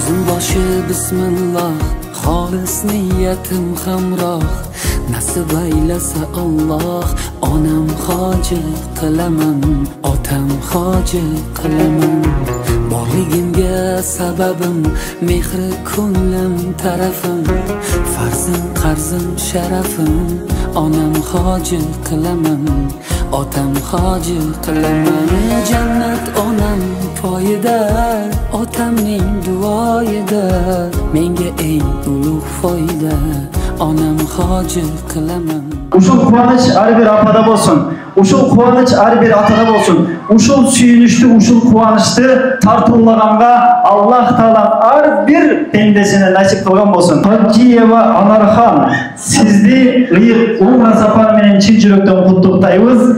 Başı bismillah, xolis niyatim hamroh. Nasib aylasa Allah, onam hoji qilaman, otam hoji qilaman. Borligimga sababim, mehri ko'nglim tarafim, farzim qarzim sharafim, onam hoji qilaman, otam hoji qilaman. Jannat onam poyida, otamning duoyida, menga eng ulug' foyda, onam hoji qilaman. Uşul kuvvanç her bir apada olsun. Uşul kuvvanç her bir atada olsun. Uşul suyunuştu, uşul kuvvançtı tartılğanға Allah Taala her bir pendesine nasip kılgan olsun. Hacıyeva Anarхан, sizdi ıyık umra sapar menen çin жүрөктөн куттуктайбыз.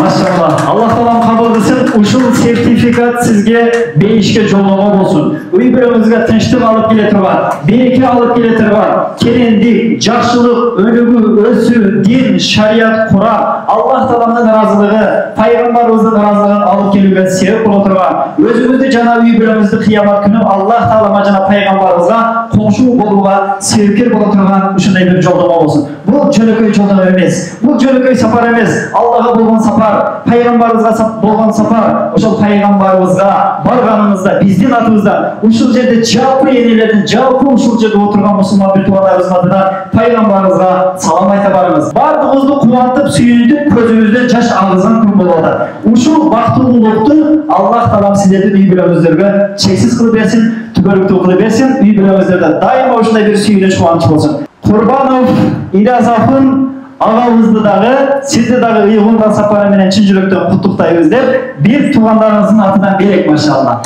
Maşallah. Allah Taala kabul kılsın. Uşul sertifikat sizge beyişke jollama olsun. Uy-birimiizge tinçlik alıp kele turgan, bereke alıp kele turgan, kelendik, jakşılık, önügü, ösü, din, şariat, Kur'an, Allah Taala'nın razılığı, Peygamberimizin razılığını alıp kelüge sebep bola turgan. Özümüzde jana uy-birimiizdi kıyamat günü Allah Taala'ma jana Peygamberimizga koşu boluga sebepkер bola turgan uşunday bir jollama olsun. Bu jölököy jollama emes. Bu jölököy sapar emes. Allah'a bolgan sapar, Peygamberimizga bolgan sapar. Oşol Peygamberimizga barganımızda, bizdin atımızda, uşul jerde жалпы энелердин, жалпы ушул жерде отурган мусулман бир туугандарыбыздын атынан Пайгамбарыбызга салам айта барабыз. Бардыгыбызды кубантып, сүйүнүп, көзүбүздөн жаш агызган күн болуп атат. Ушул бактылуулукту Аллах Таалам силердин үй-бүлөңүздөргө чексиз кылып берсин, түбөлүктүү кылып берсин. Үй-бүлөңүздөрдө дайыма ушундай бир сүйүнүч, кубанч болсун. Курбанов Иразафын агабызды дагы, сизди дагы ыйгылган сапары менен чын жүрөктөн куттуктайбыз деп, бир туугандарыңыздын атынан берек, машалла.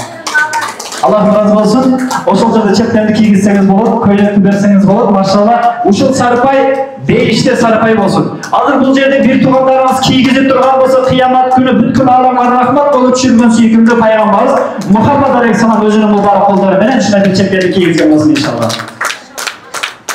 Allah razı olsun. Ошол жерде чептерди кийгизсеңиз болот, көйлөктү берсеңиз болот, машалла. Ушул сарпай бейиште сарпай болсун. Азыр бул жерде бир туугандарыңыз кийгизип турган болсо, кыямат күнү бүткүл ааламга рахмат болуп түшүргөн сүйкүмдүү пайгамбарыбыз Мухаммад алейхиссалам өзүнүн мубарак колдору менен ушундай бир чептерди кийгизген болсун иншалла.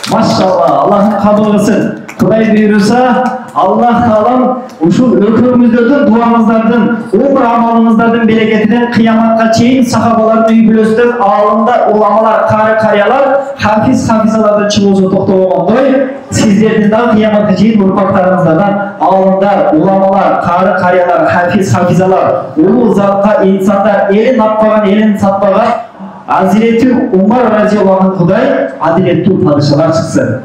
Машалла, Аллахым кабыл кылсын. Кудай буйруса, Allah Taalам ушул өкмөңүздөрдүн, дуаңыздардын, умр амалыңыздардын берекетинен кыяматка чейин сахабалардын үй-бүлөсүнөн аалымдар, уламалар, кары карыялар, хафиз-хафизалардын чыгуусу токтогондой, сиздердин дагы кыяматка чейин урпактарыңыздардан аалымдар, уламалар, кары карыялар, хафиз-хафизалар, улуу затка инсандар, элин аппаган, элин сатпаган Hazreti Umar radıyallahu anh Kuday adilеттүү падышалар чыксын.